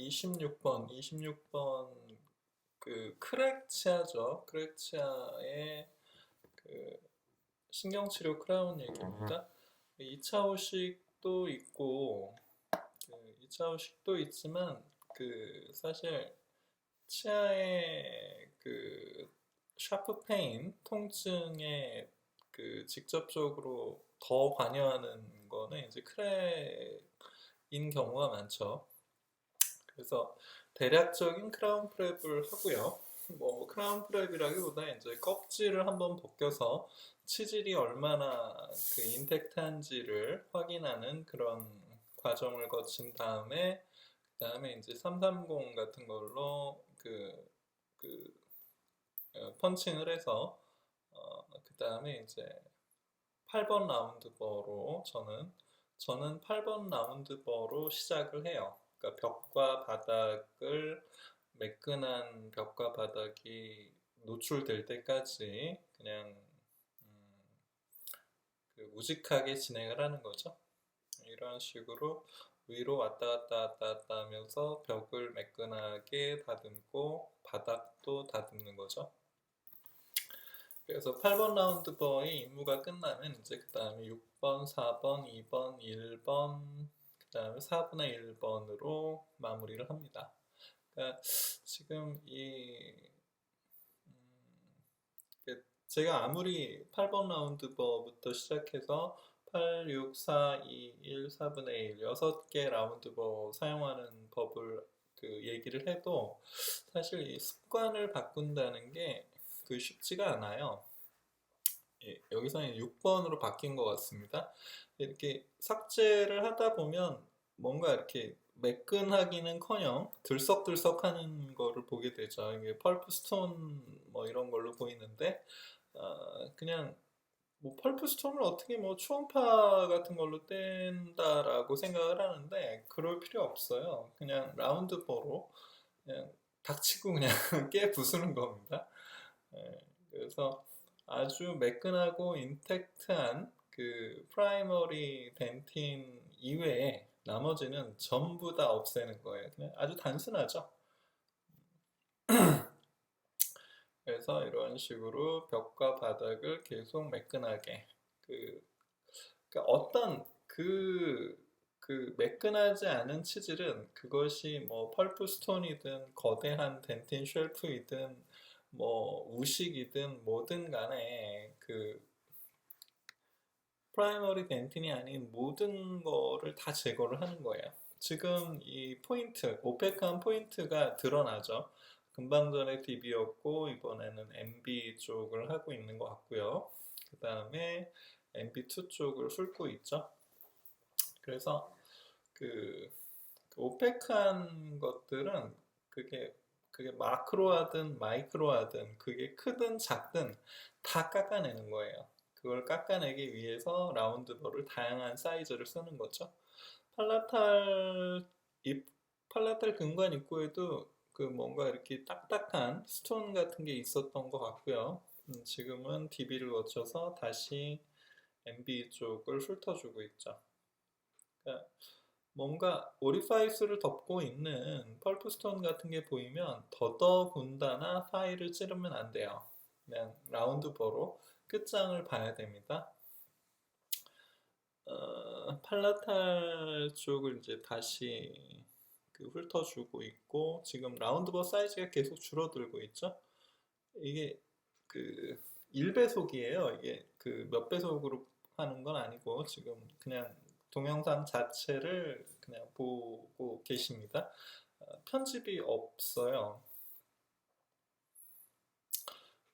26번 그 크랙 치아죠. 크랙 치아의 그 신경치료 크라운 얘기입니다. 2차 후식도 있고, 2차 후식도 있지만, 사실 치아의 샤프 페인, 통증에 직접적으로 더 관여하는 거는 이제 크랙인 경우가 많죠. 그래서 대략적인 크라운 프랩을 하고요. 뭐 크라운 프랩이라기보다 이제 껍질을 한번 벗겨서 치질이 얼마나 인택트한지를 확인하는 그런 과정을 거친 다음에 그다음에 이제 330 같은 걸로 펀칭을 해서 그다음에 이제 8번 라운드 버로 저는 8번 라운드 버로 시작을 해요. 그러니까 벽과 바닥을 매끈한 벽과 바닥이 노출될 때까지 그냥 우직하게 진행을 하는 거죠. 이런 식으로 위로 왔다 갔다 왔다 갔다 하면서 벽을 매끈하게 다듬고 바닥도 다듬는 거죠. 그래서 8번 라운드버의 임무가 끝나면 이제 그 다음에 6번, 4번, 2번, 1번, 그 다음에 4분의 1번으로 마무리를 합니다. 그러니까 지금 제가 아무리 8번 라운드버부터 시작해서 8, 6, 4, 2, 1, 4분의 1, 6개 라운드버 사용하는 법을 얘기를 해도 사실 이 습관을 바꾼다는 게 쉽지가 않아요. 예, 여기서는 6번으로 바뀐 것 같습니다. 이렇게 삭제를 하다 보면 뭔가 이렇게 매끈하기는커녕 들썩들썩하는 거를 보게 되죠. 이게 펄프 스톤 뭐 이런 걸로 보이는데 그냥 뭐 펄프 스톤을 어떻게 뭐 초음파 같은 걸로 뗀다라고 생각을 하는데 그럴 필요 없어요. 그냥 라운드버로 그냥 닥치고 그냥 깨 부수는 겁니다. 예, 그래서 아주 매끈하고 인택트한 프라이머리 덴틴 이외에 나머지는 전부 다 없애는 거예요. 그냥 아주 단순하죠. 그래서 이런 식으로 벽과 바닥을 계속 매끈하게 그러니까 어떤 매끈하지 않은 치질은 그것이 뭐 펄프 스톤이든 거대한 덴틴 쉘프이든 뭐 우식이든 뭐든 간에 프라이머리 덴틴이 아닌 모든 거를 다 제거를 하는 거예요. 지금 이 포인트, 오펙한 포인트가 드러나죠. 금방 전에 DB였고 이번에는 MB 쪽을 하고 있는 것 같고요. 그 다음에 MB2 쪽을 훑고 있죠. 그래서 오펙한 것들은 그게 마크로하든 마이크로하든 그게 크든 작든 다 깎아내는 거예요. 그걸 깎아내기 위해서 라운드버를 다양한 사이즈를 쓰는 거죠. 팔라탈 팔라탈 근관 입구에도 뭔가 이렇게 딱딱한 스톤 같은 게 있었던 것 같고요. 지금은 DB를 거쳐서 다시 MB 쪽을 훑어주고 있죠. 그러니까 뭔가 오리파이스를 덮고 있는 펄프스톤 같은 게 보이면 더더군다나 파일을 찌르면 안 돼요. 그냥 라운드버로 끝장을 봐야 됩니다. 팔라탈 쪽을 이제 다시 훑어주고 있고 지금 라운드버 사이즈가 계속 줄어들고 있죠. 이게 1배속이에요. 이게 몇 배속으로 하는 건 아니고 지금 그냥 동영상 자체를 그냥 보고 계십니다. 편집이 없어요.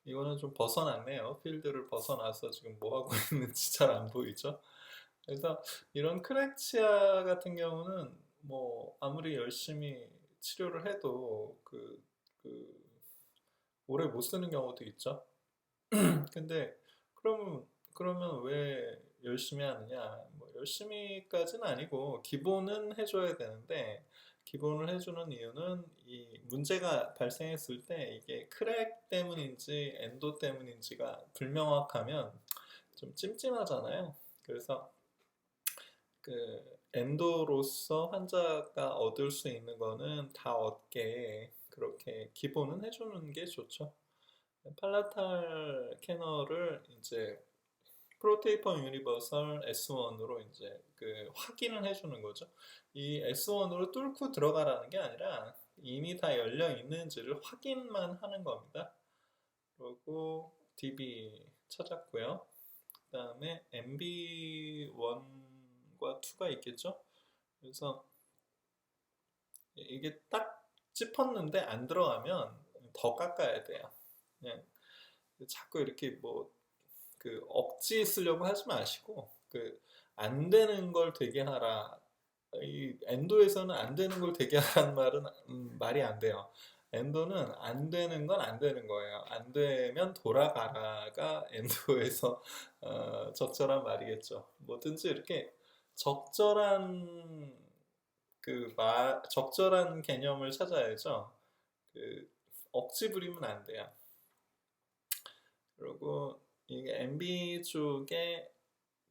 이거는 좀 벗어났네요. 필드를 벗어나서 지금 뭐 하고 있는지 잘 안 보이죠. 그래서 이런 크랙치아 같은 경우는 뭐 아무리 열심히 치료를 해도 오래 못 쓰는 경우도 있죠. 근데 그러면 왜 열심히 하느냐? 뭐 열심히까지는 아니고 기본은 해줘야 되는데 기본을 해주는 이유는 이 문제가 발생했을 때 이게 크랙 때문인지 엔도 때문인지가 불명확하면 좀 찜찜하잖아요. 그래서 엔도로서 환자가 얻을 수 있는 거는 다 얻게 그렇게 기본은 해주는 게 좋죠. 팔라탈 캐널을 이제 프로테이퍼 유니버설 S1으로 이제 그 확인을 해주는 거죠. 이 S1으로 뚫고 들어가라는 게 아니라 이미 다 열려 있는지를 확인만 하는 겁니다. 그리고 DB 찾았고요. 그 다음에 MB1과 2가 있겠죠. 그래서 이게 딱 짚었는데 안 들어가면 더 깎아야 돼요. 그냥 자꾸 이렇게 뭐 그 억지 쓰려고 하지 마시고 그 안 되는 걸 되게 하라. 이 엔도에서는 안 되는 걸 되게 하라는 말은 말이 안 돼요. 엔도는 안 되는 건 안 되는 거예요. 안 되면 돌아가라가 엔도에서 적절한 말이겠죠. 뭐든지 이렇게 적절한 적절한 개념을 찾아야죠. 그 억지 부리면 안 돼요. 그리고 이게 MB 쪽에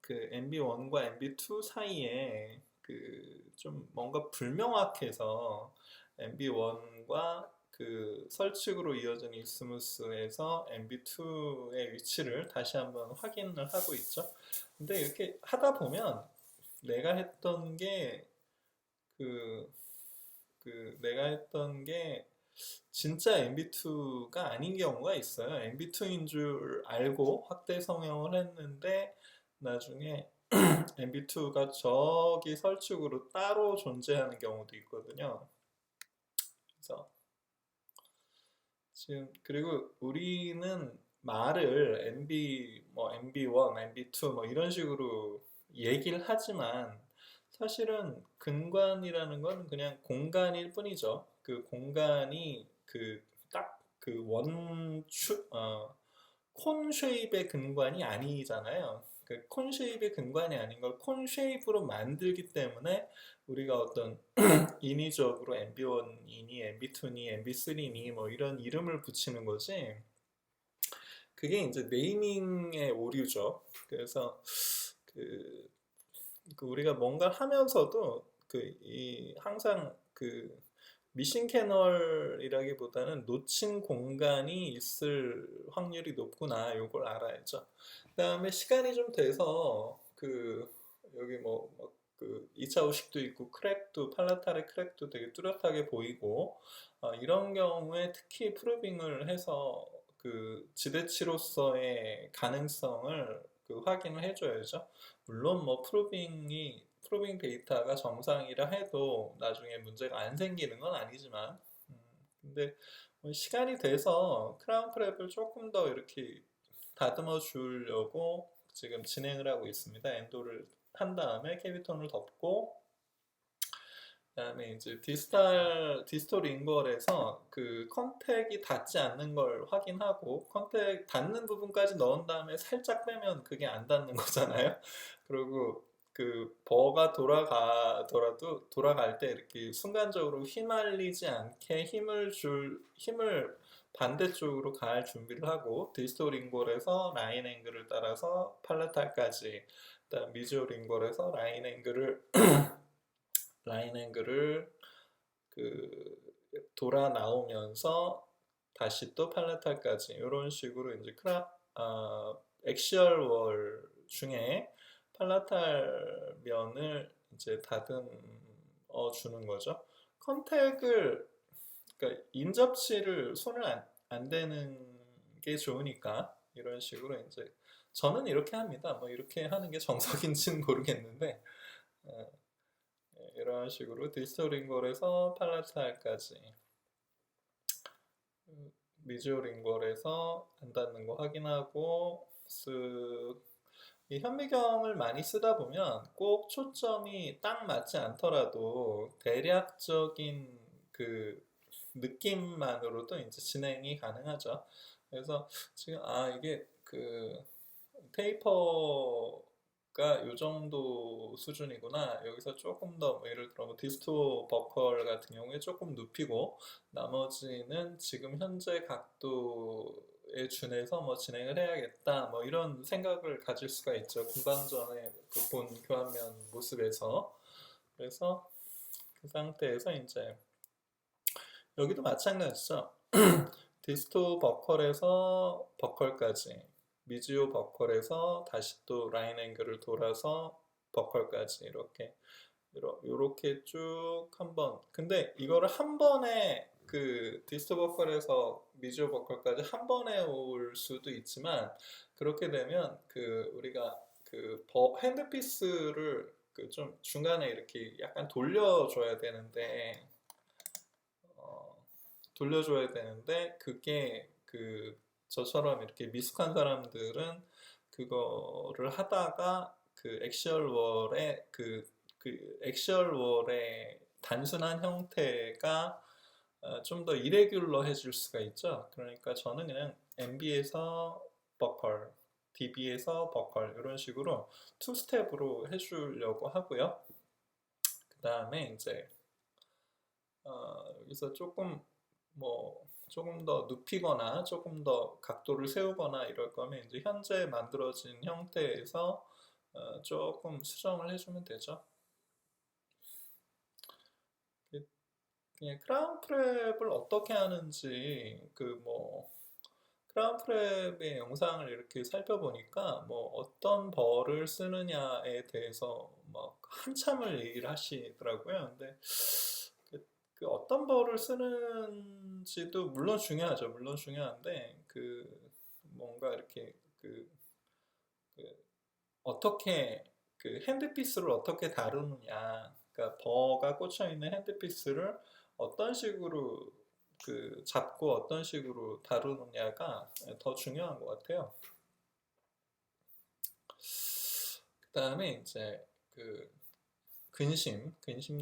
그 MB1과 MB2 사이에 그 좀 뭔가 불명확해서 MB1과 그 설측으로 이어진 이스무스에서 MB2의 위치를 다시 한번 확인을 하고 있죠. 근데 이렇게 하다 보면 내가 했던 게 그, 내가 했던 게 진짜 MB2가 아닌 경우가 있어요. MB2인 줄 알고 확대 성형을 했는데 나중에 MB2가 저기 설축으로 따로 존재하는 경우도 있거든요. 그래서 지금 그리고 우리는 말을 MB1, MB2 뭐 이런 식으로 얘기를 하지만 사실은 근관이라는 건 그냥 공간일 뿐이죠. 그 공간이 그 딱 그 콘 쉐입의 근관이 아니잖아요. 그 콘 쉐입의 근관이 아닌 걸 콘 쉐입으로 만들기 때문에 우리가 어떤 인위적으로 MB1이니 MB2니 MB3니 뭐 이런 이름을 붙이는 거지. 그게 이제 네이밍의 오류죠. 그래서 그, 우리가 뭔가를 하면서도 항상 미싱 캐널이라기보다는 놓친 공간이 있을 확률이 높구나. 요걸 알아야죠. 그 다음에 시간이 좀 돼서 여기 그 2차 후식도 있고 팔라탈의 크랙도 되게 뚜렷하게 보이고 이런 경우에 특히 프로빙을 해서 그 지대치로서의 가능성을 확인을 해줘야죠. 물론 뭐 프로빙 데이터가 정상이라 해도 나중에 문제가 안 생기는 건 아니지만 근데 뭐 시간이 돼서 크라운 프랩을 조금 더 이렇게 다듬어 주려고 지금 진행을 하고 있습니다. 엔도를 한 다음에 캐비톤을 덮고 그다음에 이제 디스톨 링걸에서 그 컨택이 닿지 않는 걸 확인하고 컨택 닿는 부분까지 넣은 다음에 살짝 빼면 그게 안 닿는 거잖아요. 그리고 그 버가 돌아가더라도 돌아갈 때 이렇게 순간적으로 휘말리지 않게 힘을 반대쪽으로 가할 준비를 하고 디스톨 링걸에서 라인 앵글을 따라서 팔레탈까지 그다음 미지오 링걸에서 라인 앵글을 돌아 나오면서 다시 또 팔레탈까지 이런 식으로 이제 엑시얼 월 중에 팔레탈 면을 이제 다듬어 주는 거죠. 컨택을 그러니까 인접치를 손을 안 대는 게 좋으니까 이런 식으로 이제 저는 이렇게 합니다. 뭐 이렇게 하는 게 정석인지는 모르겠는데 이런 식으로 디지털 링걸에서 팔라탈까지 미지오 링걸에서 안 닿는 거 확인하고 이 현미경을 많이 쓰다 보면 꼭 초점이 딱 맞지 않더라도 대략적인 그 느낌만으로도 이제 진행이 가능하죠. 그래서 지금 이게 테이퍼가 이 정도 수준이구나. 여기서 조금 더 예를 들어 디스토 버컬 같은 경우에 조금 눕히고 나머지는 지금 현재 각도에 준해서 뭐 진행을 해야겠다. 뭐 이런 생각을 가질 수가 있죠. 공방 전에 본 교환면 모습에서. 그래서 그 상태에서 이제 여기도 마찬가지죠. 디스토 버컬에서 버컬까지, 미지오 버컬에서 다시 또 라인 앵글을 돌아서 버컬까지 이렇게 쭉 한번. 근데 이거를 한 번에 그 디스토 버컬에서 미지오 버컬까지 한 번에 올 수도 있지만, 그렇게 되면 그 우리가 그 핸드피스를 그 좀 중간에 이렇게 약간 어, 돌려줘야 되는데 그게 그 저처럼 이렇게 미숙한 사람들은 그거를 하다가 그 액시얼 월의 단순한 형태가 좀 더 이레귤러해질 수가 있죠. 그러니까 저는 그냥 MB에서 버컬, DB에서 버컬 이런 식으로 투 스텝으로 해주려고 하고요. 그 다음에 이제 여기서 조금 더 눕히거나 조금 더 각도를 세우거나 이럴 거면 이제 현재 만들어진 형태에서 조금 수정을 해주면 되죠. 그냥 크라운 프랩을 어떻게 하는지 크라운 프랩의 영상을 이렇게 살펴보니까 어떤 벌을 쓰느냐에 대해서 막 한참을 얘기를 하시더라고요. 근데 그 어떤 벌을 쓰는지도 물론 중요하죠. 물론 중요한데 뭔가 이렇게 그 어떻게 그 핸드피스를 어떻게 다루느냐, 그러니까 버가 꽂혀 있는 핸드피스를 어떤 식으로 잡고 어떤 식으로 다루느냐가 더 중요한 것 같아요. 그 다음에 이제 그 근심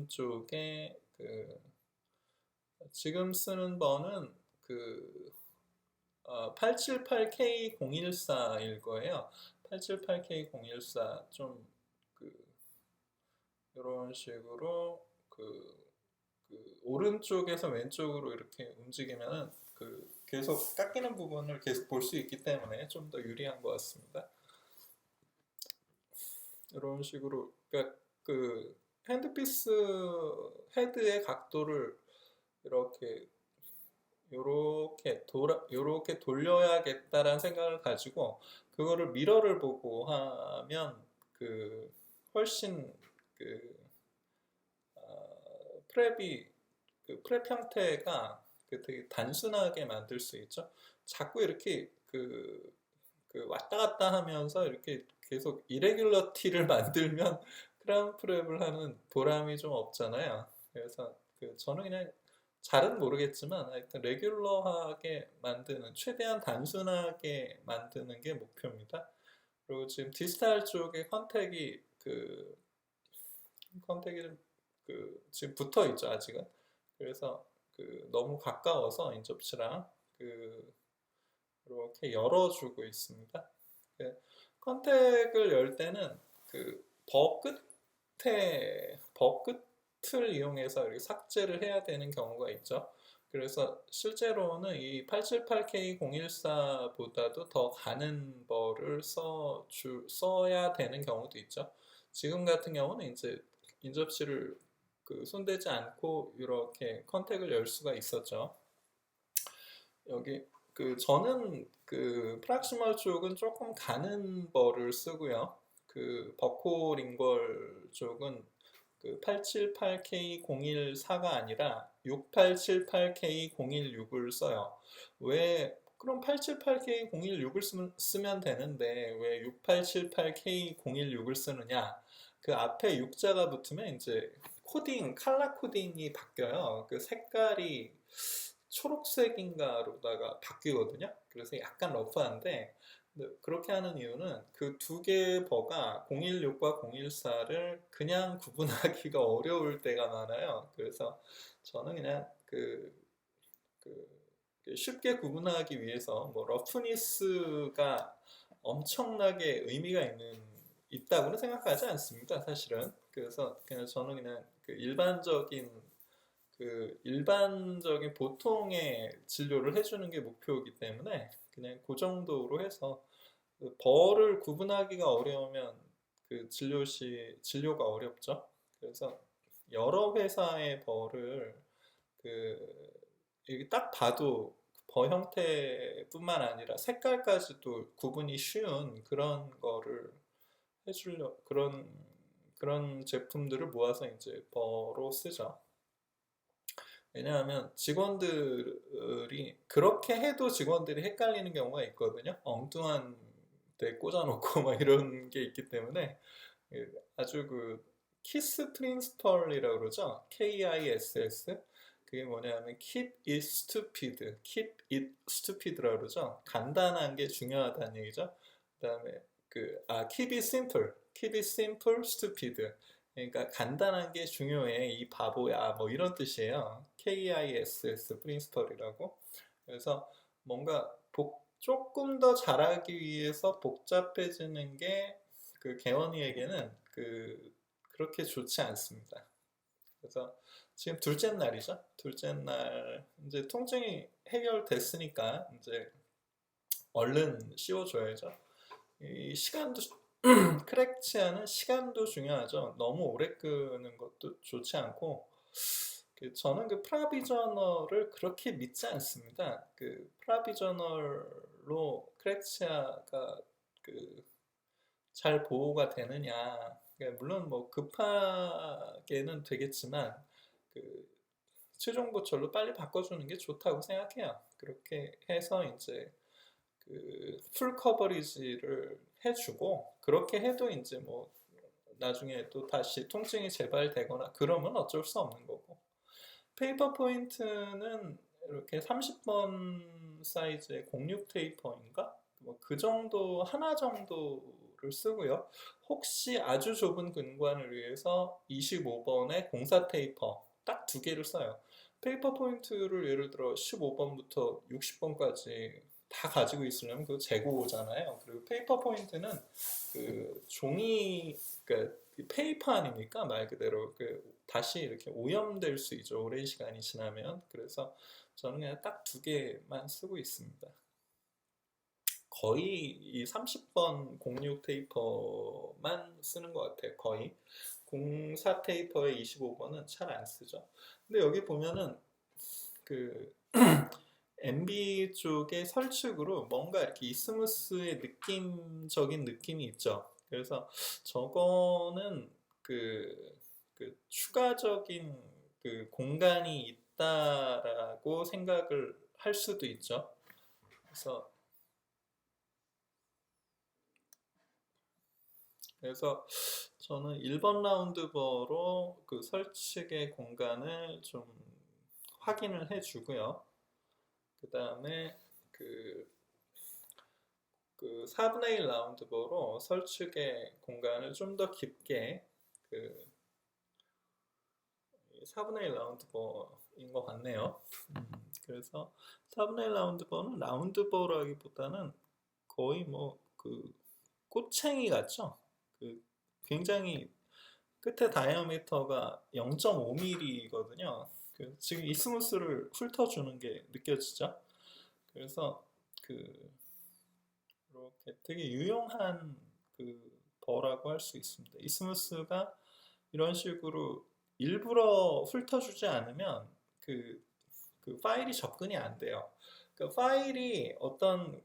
쪽에 지금 쓰는 버는 878K014일 거예요. 878K014 이런 식으로 오른쪽에서 왼쪽으로 이렇게 움직이면은 계속 깎이는 부분을 계속 볼 수 있기 때문에 좀 더 유리한 것 같습니다. 이런 식으로 그러니까 핸드피스 헤드의 각도를 이렇게 요렇게 돌려야겠다라는 생각을 가지고 그거를 미러를 보고 하면 훨씬 프랩이 프랩 형태가 되게 단순하게 만들 수 있죠. 자꾸 이렇게 왔다 갔다 하면서 이렇게 계속 이레귤러티를 만들면 크라운 프랩을 하는 보람이 좀 없잖아요. 그래서 저는 그냥 잘은 모르겠지만 하여튼 레귤러하게 만드는, 최대한 단순하게 만드는 게 목표입니다. 그리고 지금 디스탈 쪽에 컨택이 좀 지금 붙어 있죠, 아직은. 그래서 너무 가까워서 인접치랑 이렇게 열어주고 있습니다. 컨택을 열 때는 버 끝을 이용해서 이렇게 삭제를 해야 되는 경우가 있죠. 그래서 실제로는 이 878K014보다도 더 가는 벌을 써야 되는 경우도 있죠. 지금 같은 경우는 이제 인접치를 손대지 않고 이렇게 컨택을 열 수가 있었죠. 여기 저는 프락시멀 쪽은 조금 가는 벌을 쓰고요. 버코링걸 쪽은 878K014가 아니라 6878K016을 써요. 왜 그럼 878K016을 쓰면 되는데 왜 6878K016을 쓰느냐? 그 앞에 6자가 붙으면 이제 칼라 코딩이 바뀌어요. 색깔이 초록색인가로다가 바뀌거든요. 그래서 약간 러프한데 그렇게 하는 이유는 그 두 개의 버가 016과 014를 그냥 구분하기가 어려울 때가 많아요. 그래서 저는 그냥 쉽게 구분하기 위해서 러프니스가 엄청나게 의미가 있다고는 생각하지 않습니다. 사실은. 그래서 그냥 저는 그냥 일반적인 보통의 진료를 해주는 게 목표이기 때문에 그냥 그 정도로 해서 벌을 구분하기가 어려우면 진료가 어렵죠. 그래서 여러 회사의 벌을 그 여기 딱 봐도 벌 형태뿐만 아니라 색깔까지도 구분이 쉬운 그런 거를 해주려 그런 제품들을 모아서 이제 벌로 쓰죠. 왜냐하면 직원들이 그렇게 해도 직원들이 헷갈리는 경우가 있거든요. 엉뚱한 데 꽂아놓고 막 이런 게 있기 때문에 아주 그 키스 프린스펄이라고 그러죠. KISS. 그게 뭐냐면 keep it stupid, keep it stupid라고 그러죠. 간단한 게 중요하다는 얘기죠. 그다음에 keep it simple, keep it simple, stupid. 그러니까 간단한 게 중요해, 이 바보야, 뭐 이런 뜻이에요. KISS 프린시펄이라고. 그래서 뭔가 조금 더 잘하기 위해서 복잡해지는 게 그 개원이에게는 그렇게 좋지 않습니다. 그래서 지금 둘째 날이죠. 둘째 날 이제 통증이 해결됐으니까 이제 얼른 씌워줘야죠. 이 시간도 크랙치아는 시간도 중요하죠. 너무 오래 끄는 것도 좋지 않고 저는 그 프라비저널을 그렇게 믿지 않습니다. 그 프라비저널로 크랙치아가 잘 보호가 되느냐. 물론 뭐 급하게는 되겠지만 그 최종 보철로 빨리 바꿔주는 게 좋다고 생각해요. 그렇게 해서 이제 풀 커버리지를 해주고 그렇게 해도 이제 뭐 나중에 또 다시 통증이 재발되거나 그러면 어쩔 수 없는 거고, 페이퍼 포인트는 이렇게 30번 사이즈의 06 테이퍼인가? 뭐 그 정도 하나 정도를 쓰고요. 혹시 아주 좁은 근관을 위해서 25번의 04 테이퍼 딱 두 개를 써요. 페이퍼 포인트를 예를 들어 15번부터 60번까지 다 가지고 있으려면 그거 재고잖아요. 그리고 페이퍼 포인트는 종이, 페이퍼 아닙니까? 말 그대로 다시 이렇게 오염될 수 있죠. 오랜 시간이 지나면. 그래서 저는 그냥 딱 두 개만 쓰고 있습니다. 거의 이 30번 06 테이퍼만 쓰는 것 같아요. 거의 04 테이퍼의 25번은 잘 안 쓰죠. 근데 여기 보면은 MB 쪽의 설축으로 뭔가 이렇게 이스무스의 느낌적인 느낌이 있죠. 그래서 저거는 추가적인 공간이 있다라고 생각을 할 수도 있죠. 그래서 저는 1번 라운드버로 설측의 공간을 좀 확인을 해주고요. 그 다음에 4분의 1 라운드버로 설축의 공간을 좀 더 깊게 4분의 1 라운드버인 것 같네요. 그래서 4분의 1 라운드버는 라운드버라기보다는 거의 뭐 꼬챙이 같죠? 굉장히 끝에 다이아미터가 0.5mm거든요. 지금 이스무스를 훑어주는 게 느껴지죠? 그래서 이렇게 되게 유용한 버라고 할 수 있습니다. 이스무스가 이런 식으로 일부러 훑어주지 않으면 파일이 접근이 안 돼요. 파일이 어떤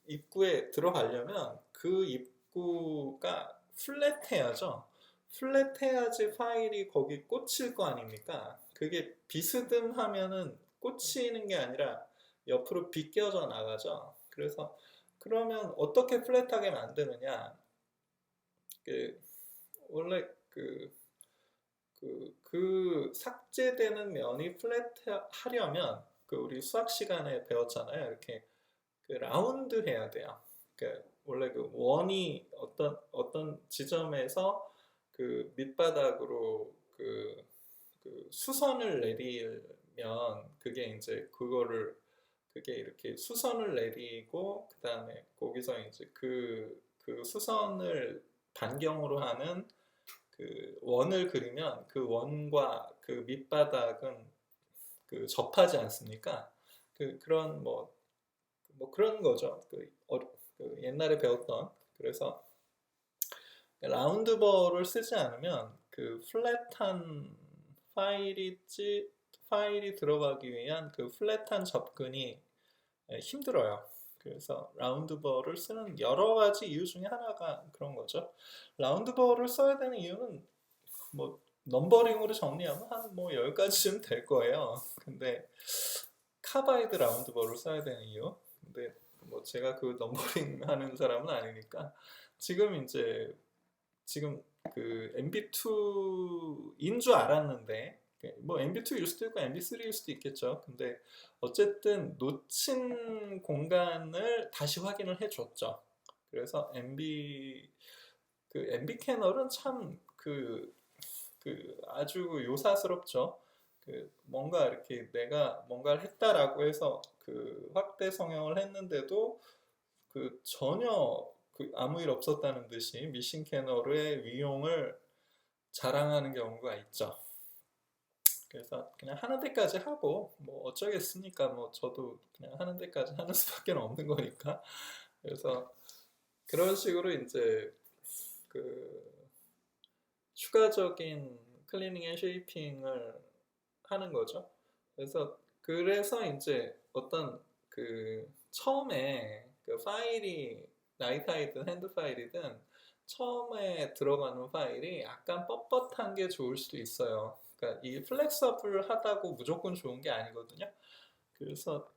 입구에 들어가려면 그 입구가 플랫해야죠. 플랫해야지 파일이 거기 꽂힐 거 아닙니까? 그게 비스듬하면은 꽂히는 게 아니라 옆으로 비껴져 나가죠. 그래서 그러면 어떻게 플랫하게 만드느냐? 원래 삭제되는 면이 플랫하려면 우리 수학 시간에 배웠잖아요. 이렇게 라운드 해야 돼요. 원래 원이 어떤 지점에서 밑바닥으로 수선을 내리면 그게 이제 그게 이렇게 수선을 내리고 그 다음에 거기서 이제 수선을 반경으로 하는 원을 그리면 그 원과 밑바닥은 접하지 않습니까? 그런 뭐 그런 거죠. 옛날에 배웠던. 그래서 라운드버를 쓰지 않으면 그 플랫한 파일이 들어가기 위한 그 플랫한 접근이 힘들어요. 그래서 라운드버를 쓰는 여러 가지 이유 중에 하나가 그런 거죠. 라운드버를 써야 되는 이유는 뭐 넘버링으로 정리하면 한 뭐 10가지쯤 될 거예요. 근데 카바이드 라운드버를 써야 되는 이유. 근데 뭐 제가 그 넘버링 하는 사람은 아니니까 지금 그 MB2인 줄 알았는데 뭐 MB2일 수도 있고 MB3일 수도 있겠죠. 근데 어쨌든 놓친 공간을 다시 확인을 해줬죠. 그래서 MB 캐널은 참 아주 요사스럽죠. 뭔가 이렇게 내가 뭔가를 했다라고 해서 확대 성형을 했는데도 전혀 아무 일 없었다는 듯이 미싱 캐널의 위용을 자랑하는 경우가 있죠. 그래서 그냥 하는 데까지 하고 뭐 어쩌겠습니까? 뭐 저도 그냥 하는 데까지 하는 수밖에 없는 거니까. 그래서 그런 식으로 이제 그 추가적인 클리닝 앤 쉐이핑을 하는 거죠. 그래서 이제 어떤 처음에 파일이 나이타이든 핸드 파일이든 처음에 들어가는 파일이 약간 뻣뻣한 게 좋을 수도 있어요. 그러니까 이 플렉서블 하다고 무조건 좋은 게 아니거든요. 그래서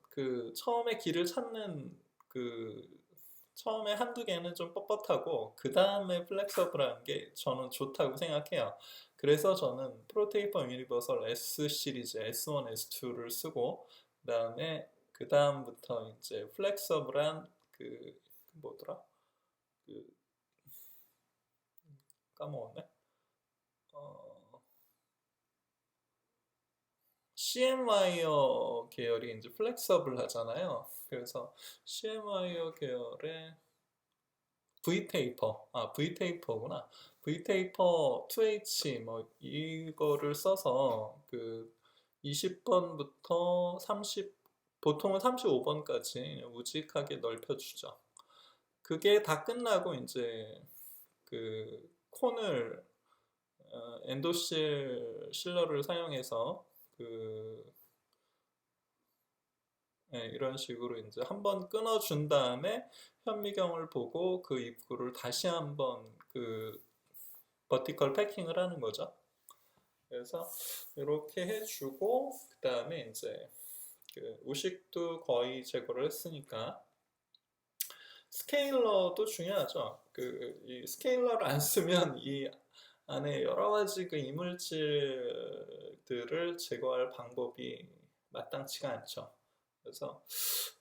처음에 길을 찾는 처음에 한두 개는 좀 뻣뻣하고 그 다음에 플렉서블한 게 저는 좋다고 생각해요. 그래서 저는 프로테이퍼 유니버설 S 시리즈 S1, S2를 쓰고 그 다음부터 이제 플렉서블한 뭐더라? 그 까먹었네. CM 와이어 계열이 이제 플렉서블 하잖아요. 그래서 CM 와이어 계열의 V테이퍼구나. V테이퍼 2H 뭐 이거를 써서 20번부터 보통은 35번까지 우직하게 넓혀주죠. 그게 다 끝나고 이제 콘을 엔도실 실러를 사용해서 이런 식으로 이제 한번 끊어준 다음에 현미경을 보고 그 입구를 다시 한번 버티컬 패킹을 하는 거죠. 그래서 이렇게 해주고 그 다음에 이제 우식도 거의 제거를 했으니까 스케일러도 중요하죠. 이 스케일러를 안 쓰면 이 안에 여러 가지 이물질들을 제거할 방법이 마땅치가 않죠. 그래서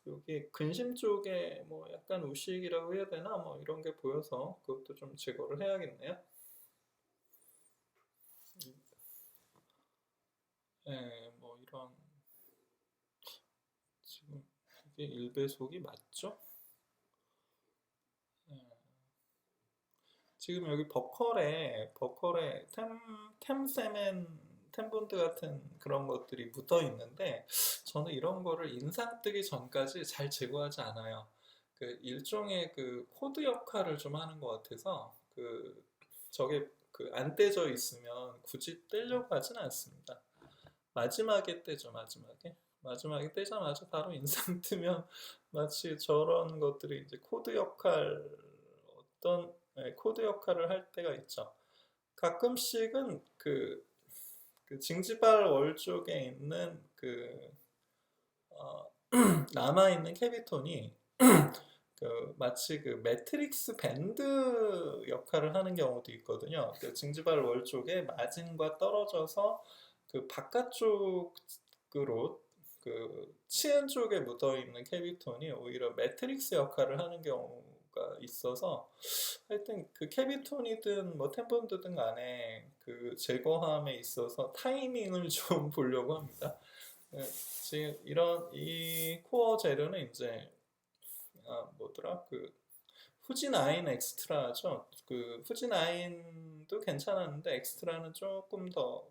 여기 근심 쪽에 뭐 약간 우식이라고 해야 되나 뭐 이런 게 보여서 그것도 좀 제거를 해야겠네요. 네, 뭐 이런 지금 이게 1배속이 맞죠? 네. 지금 여기 버컬에 템본드 같은 그런 것들이 묻어 있는데 저는 이런 거를 인상 뜨기 전까지 잘 제거하지 않아요. 일종의 코드 역할을 좀 하는 것 같아서 저게 안 떼져 있으면 굳이 떼려고 하진 않습니다. 마지막에 떼죠, 마지막에 떼자마자 바로 인상 뜨면 마치 저런 것들이 이제 코드 역할을 할 때가 있죠. 가끔씩은 징지발 월 쪽에 있는 남아있는 캐비톤이 마치 매트릭스 밴드 역할을 하는 경우도 있거든요. 징지발 월 쪽에 마진과 떨어져서 바깥쪽으로 치은 쪽에 묻어있는 캐비톤이 오히려 매트릭스 역할을 하는 경우가 있어서 하여튼 캐비톤이든 뭐 템본드든 간에 제거함에 있어서 타이밍을 좀 보려고 합니다. 지금 이 코어 재료는 이제 뭐더라 후지9 엑스트라죠. 후지9도 괜찮았는데 엑스트라는 조금 더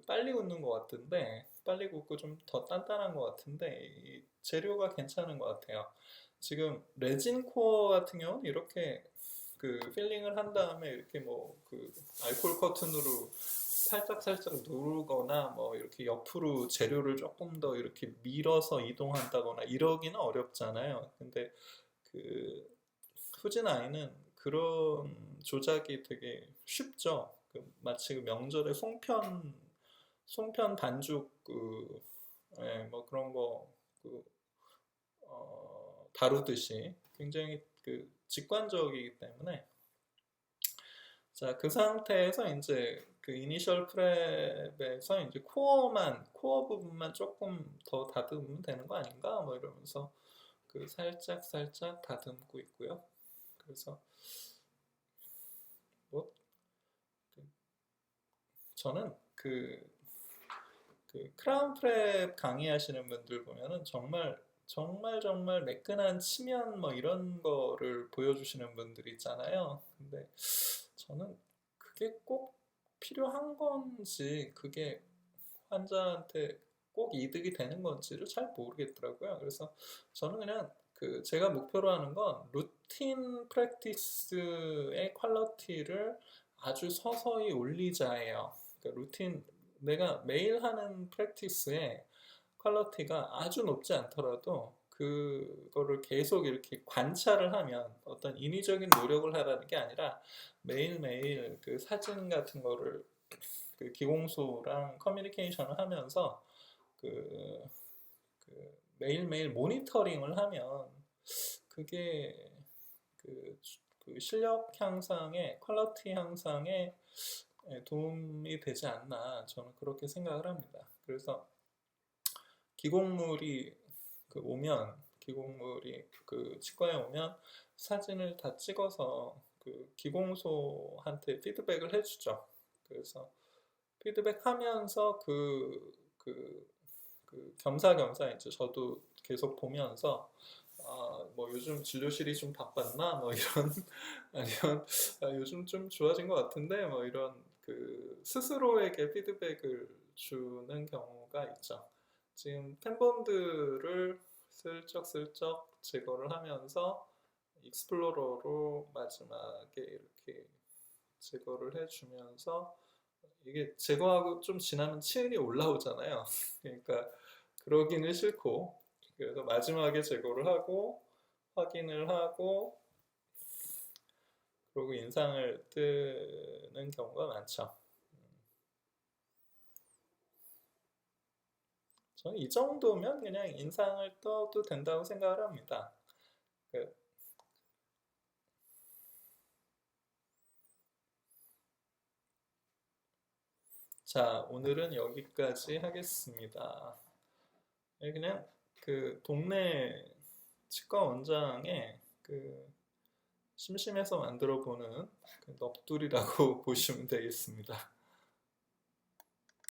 빨리 굳는 것 같은데 빨리 굳고 좀 더 단단한 것 같은데 이 재료가 괜찮은 것 같아요. 지금 레진 코어 같은 경우는 이렇게 그 필링을 한 다음에 이렇게 뭐 그 알코올 커튼으로 살짝 누르거나 뭐 이렇게 옆으로 재료를 조금 더 이렇게 밀어서 이동한다거나 이러기는 어렵잖아요. 근데 그 후진 아이는 그런 조작이 되게 쉽죠. 마치 그 명절에 송편 반죽 뭐 그런 거 그, 다루듯이 굉장히 그 직관적이기 때문에 자, 그 상태에서 이제 그 이니셜 프랩에서 이제 코어 부분만 조금 더 다듬으면 되는 거 아닌가? 뭐 이러면서 그 살짝 다듬고 있고요. 그래서 뭐 저는 그 크라운 프랩 강의하시는 분들 보면은 정말 매끈한 치면 뭐 이런 거를 보여주시는 분들 있잖아요. 근데 저는 그게 꼭 필요한 건지 그게 환자한테 꼭 이득이 되는 건지를 잘 모르겠더라고요. 그래서 저는 그냥 그 제가 목표로 하는 건 루틴 프랙티스의 퀄리티를 아주 서서히 올리자예요. 그러니까 내가 매일 하는 프랙티스의 퀄리티가 아주 높지 않더라도 그거를 계속 이렇게 관찰을 하면 어떤 인위적인 노력을 하라는 게 아니라 매일매일 그 사진 같은 거를 그 기공소랑 커뮤니케이션을 하면서 그, 매일매일 모니터링을 하면 그게 그, 그 실력 향상에 퀄리티 향상에 도움이 되지 않나 저는 그렇게 생각을 합니다. 그래서 기공물이 기공물이 그 치과에 오면 사진을 다 찍어서 그 기공소한테 피드백을 해주죠. 그래서 피드백하면서 겸사겸사 이제 저도 계속 보면서 뭐 요즘 진료실이 좀 바빴나 뭐 이런 아니면 요즘 좀 좋아진 것 같은데 뭐 이런 그 스스로에게 피드백을 주는 경우가 있죠. 지금 펜본드를 슬쩍슬쩍 제거를 하면서 익스플로러로 마지막에 이렇게 제거를 해주면서 이게 제거하고 좀 지나면 치은이 올라오잖아요. 그러니까 그러기는 싫고 그래서 마지막에 제거를 하고 확인을 하고 그리고 인상을 뜨는 경우가 많죠. 저는 이 정도면 그냥 인상을 떠도 된다고 생각을 합니다. 그, 자, 오늘은 여기까지 하겠습니다. 그냥 그 동네 치과 원장의 그 심심해서 만들어 보는 그 넋두리라고 보시면 되겠습니다.